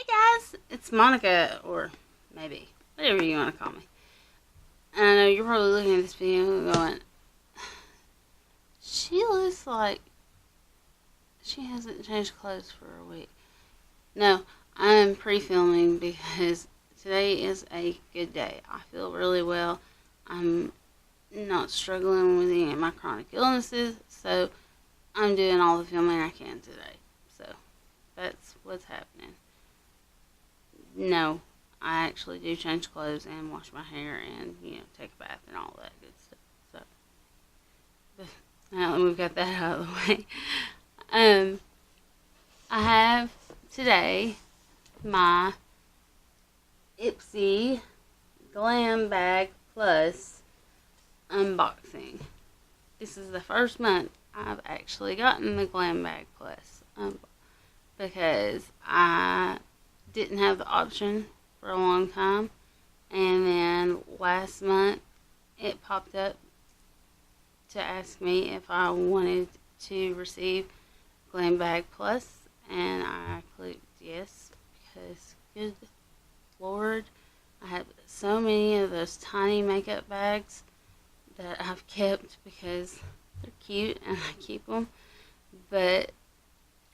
guys, it's Monica, or maybe, whatever you want to call me. And I know you're probably looking at this video and going, she looks like she hasn't changed clothes for a week. No, I'm pre-filming because today is a good day. I feel really well. I'm not struggling with any of my chronic illnesses, so I'm doing all the filming I can today. So that's what's happening. No, I actually do change clothes and wash my hair and, take a bath and all that good stuff. So, but now that we've got that out of the way, I have today my Ipsy Glam Bag Plus unboxing. This is the first month I've actually gotten the Glam Bag Plus because I didn't have the option for a long time, and then last month it popped up to ask me if I wanted to receive Glam Bag Plus, and I clicked yes because good Lord, I have so many of those tiny makeup bags that I've kept because they're cute and I keep them, and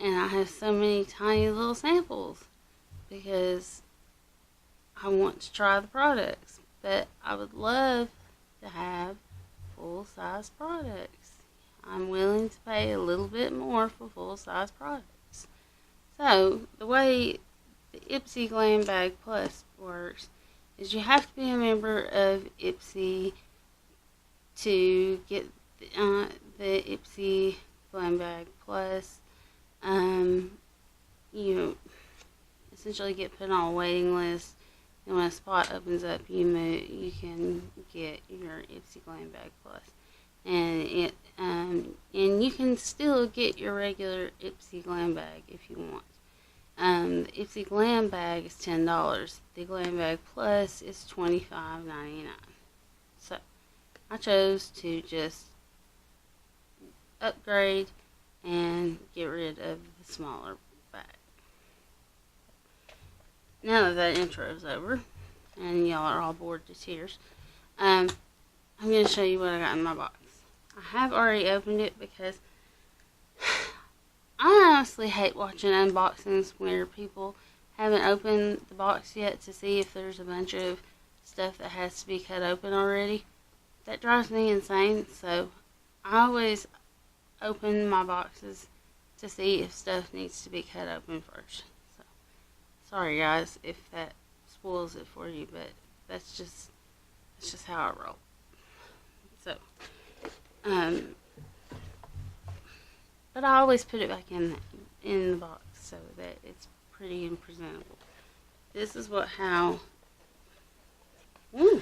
I have so many tiny little samples because I want to try the products, but I would love to have full-size products. I'm willing to pay a little bit more for full-size products. So, the way the Ipsy Glam Bag Plus works is you have to be a member of Ipsy to get the Ipsy Glam Bag Plus. You essentially get put on a waiting list, and when a spot opens up, you can get your Ipsy Glam Bag Plus, and and you can still get your regular Ipsy Glam Bag if you want. The Ipsy Glam Bag is $10. The Glam Bag Plus is $25.99. So I chose to just upgrade and get rid of the smaller bag. Now that intro is over, and y'all are all bored to tears, I'm going to show you what I got in my box. I have already opened it because I honestly hate watching unboxings where people haven't opened the box yet to see if there's a bunch of stuff that has to be cut open already. That drives me insane, so I always open my boxes to see if stuff needs to be cut open first. So, sorry guys if that spoils it for you, but that's just how I roll. So, but I always put it back in the box so that it's pretty and presentable. This is how. Ooh,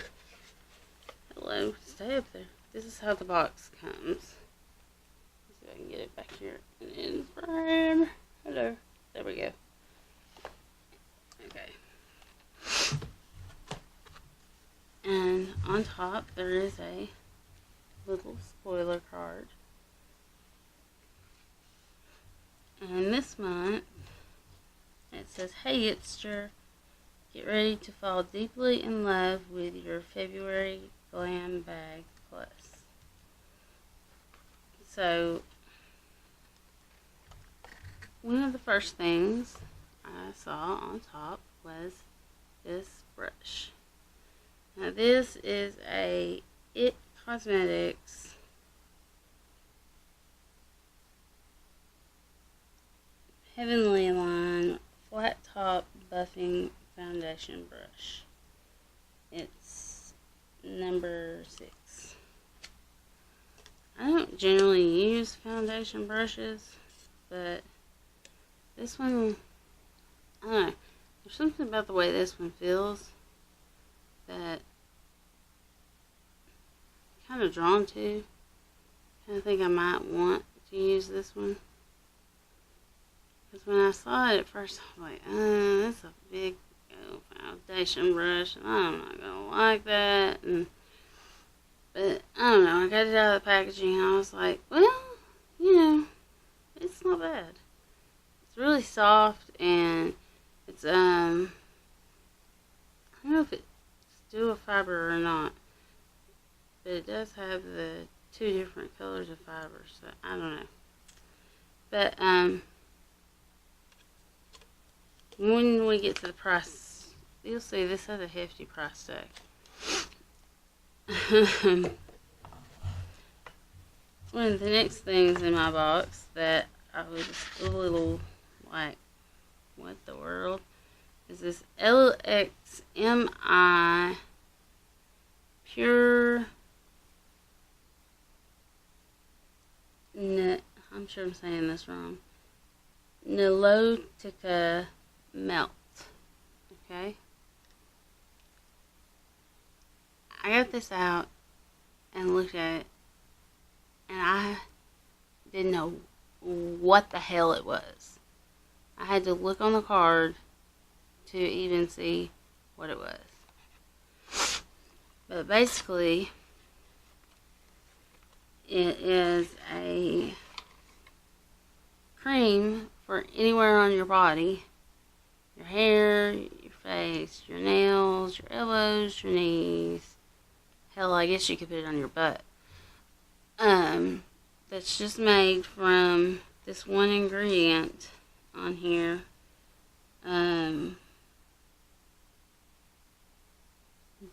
hello, stay up there. This is how the box comes. Let's see if I can get it back here in frame. Hello, there we go. Okay. And on top there is a little spoiler card. And this month it says, "Hey Ipster, get ready to fall deeply in love with your February Glam Bag Plus." So one of the first things I saw on top was this brush. Now this is a It Cosmetics Heavenly Line Flat Top Buffing Foundation Brush. It's number 6. I don't generally use foundation brushes, but this one, I don't know, there's something about the way this one feels that I'm kind of drawn to. I think I might want to use this one. Because when I saw it at first, I was like, that's a big foundation brush, and I'm not going to like that. But, I don't know, I got it out of the packaging, and I was like, well, it's not bad. It's really soft, and It's, I don't know if it's dual fiber or not, but it does have the 2 different colors of fiber, so I don't know. But, when we get to the price, you'll see this has a hefty price tag. One of the next things in my box that I was a little like, what the world, is this LXMI Pure, I'm sure I'm saying this wrong, nilotica melt. Okay, I got this out and looked at it, and I didn't know what the hell it was. I had to look on the card to even see what it was. But basically, it is a cream for anywhere on your body. Your hair, your face, your nails, your elbows, your knees. Hell, I guess you could put it on your butt. That's just made from this one ingredient on here.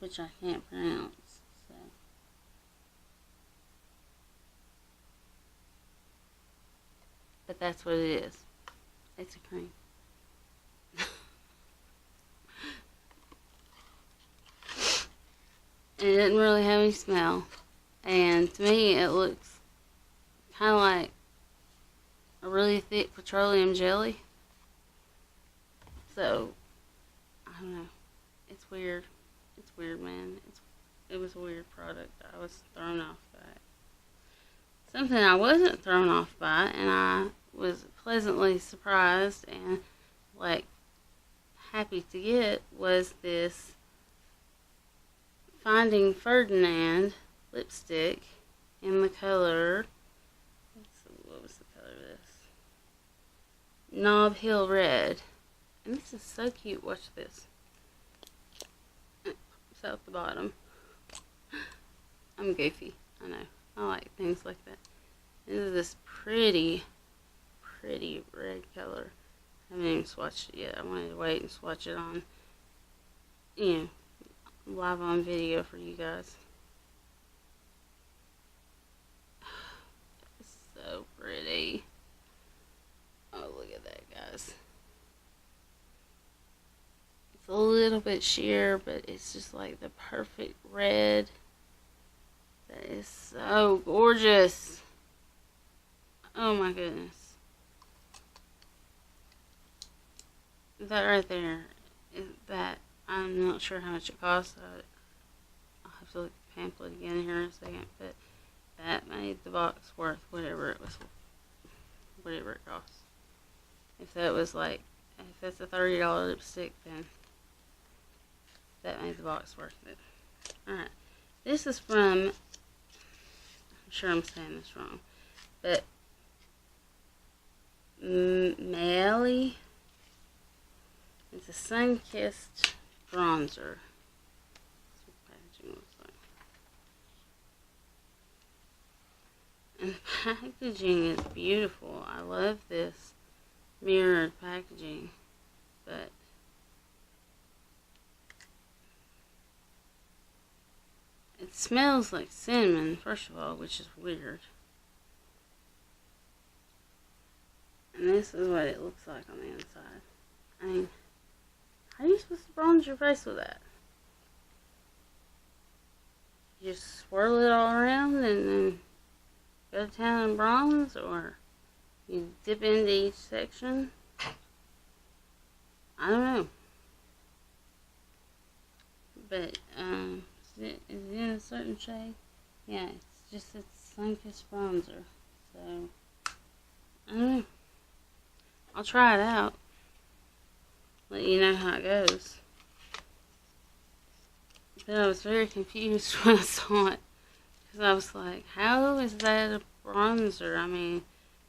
Which I can't pronounce. So. But that's what it is. It's a cream. It doesn't really have any smell. And to me, it looks kind of like a really thick petroleum jelly. So, I don't know. It's weird. It's weird, man. It was a weird product. I was thrown off by it. Something I wasn't thrown off by, and I was pleasantly surprised and, like, happy to get, was this Finding Ferdinand lipstick in the color, what was the color of this? Nob Hill Red. And this is so cute. Watch this. It's out the bottom. I'm goofy. I know. I like things like that. This is this pretty red color. I haven't even swatched it yet. I wanted to wait and swatch it on, live on video for you guys. It's so pretty. Oh, look at that, guys. It's a little bit sheer, but it's just like the perfect red. That is so gorgeous. Oh my goodness. That right there, that, I'm not sure how much it costs. I'll have to look at the pamphlet again here in a second, but that made the box worth whatever it costs. If that's a $30 lipstick, then that made the box worth it. Alright, this is from, I'm sure I'm saying this wrong, but Maelle. It's a Sunkissed bronzer. That's what the packaging looks like. And the packaging is beautiful. I love this mirrored packaging, but it smells like cinnamon, first of all, which is weird. And this is what it looks like on the inside. I mean, how are you supposed to bronze your face with that? You just swirl it all around and then go to town and bronze, or you dip into each section? I don't know. But, is it in a certain shade? Yeah, it's just a Sunkissed bronzer. So, I don't know. I'll try it out. Let you know how it goes. But I was very confused when I saw it, because I was like, how is that a bronzer? I mean,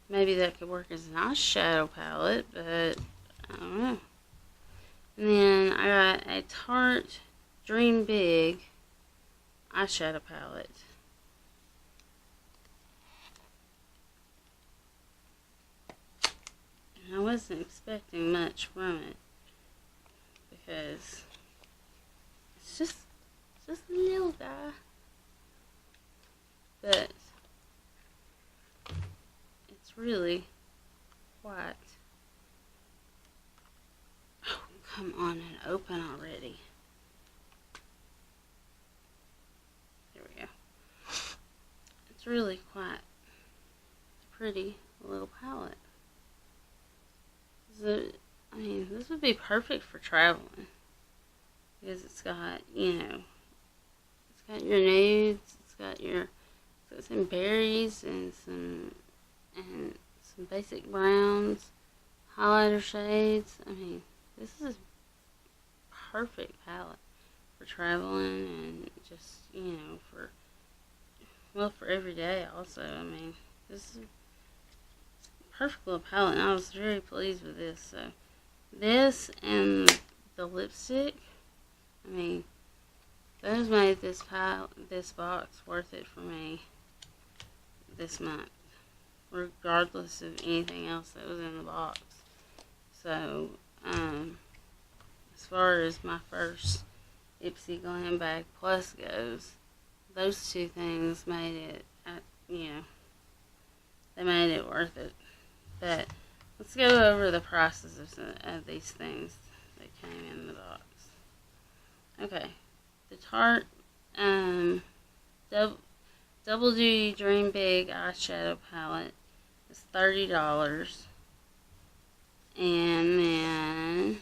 maybe that could work as an eyeshadow palette, but I don't know. And then I got a Tarte Dream Big eyeshadow palette. And I wasn't expecting much from it because it's just a little guy. But it's really quite. Oh, come on and open already. There we go. It's really quite a pretty little palette. I mean, this would be perfect for traveling because it's got, you know, it's got your nudes, it's got some berries and some basic browns, highlighter shades. I mean, this is a perfect palette for traveling and just, you know, for every day also. I mean, this is a perfect little palette, and I was very pleased with this. So, this and the lipstick, I mean, those made this box worth it for me this month, regardless of anything else that was in the box. So, as far as my first Ipsy Glam Bag Plus goes, those two things made it, you know, they made it worth it. But let's go over the prices of these things that came in the box. Okay, the Tarte Double Duty Dream Big eyeshadow palette is $30, and then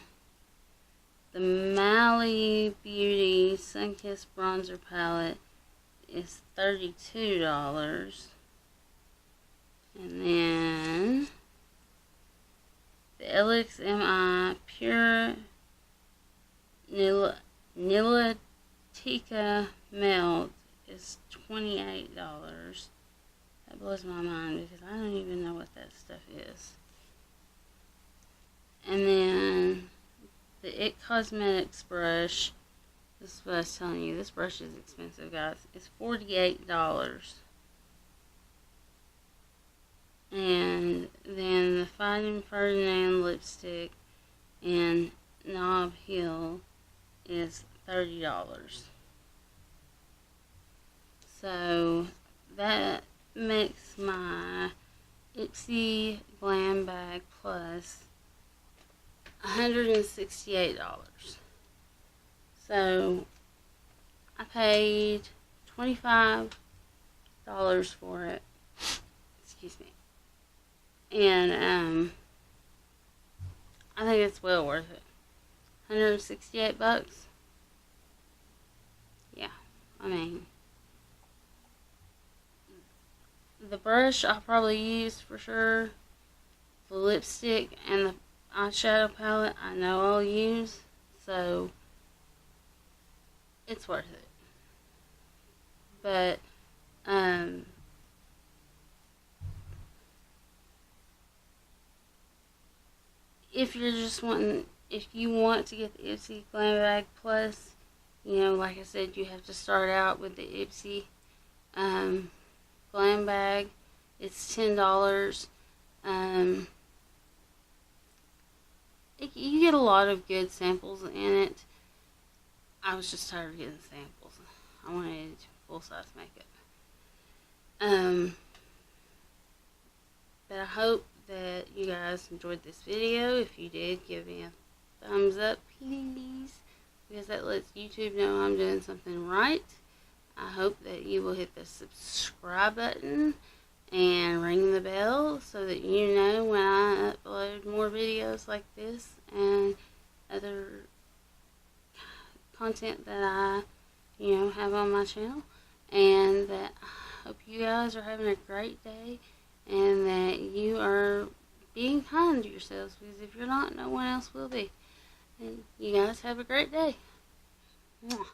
the Maelle Sunkissed bronzer palette is $32, and then the LXMI Pure nilotica melt is $28. That blows my mind because I don't even know what that stuff is. And then the It Cosmetics brush, this is what I was telling you, this brush is expensive, guys. It's $48. And then the Ferdinand lipstick in Nob Hill is $30. So that makes my Ipsy Glam Bag Plus $168. So I paid $25 for it. Excuse me. And I think it's well worth it. 168 bucks. Yeah, I mean, the brush I'll probably use for sure. The lipstick and the eyeshadow palette I know I'll use, so it's worth it. But if you want to get the Ipsy Glam Bag Plus, you know, like I said, you have to start out with the Ipsy Glam Bag. It's $10. You get a lot of good samples in it. I was just tired of getting samples. I wanted full-size makeup. But I hope that you guys enjoyed this video. If you did, give me a thumbs up, please, because that lets YouTube know I'm doing something right. I hope that you will hit the subscribe button and ring the bell so that you know when I upload more videos like this and other content that I, you know, have on my channel. And that I hope you guys are having a great day and that you are being kind to yourselves, because if you're not, no one else will be. And you guys have a great day. Mwah.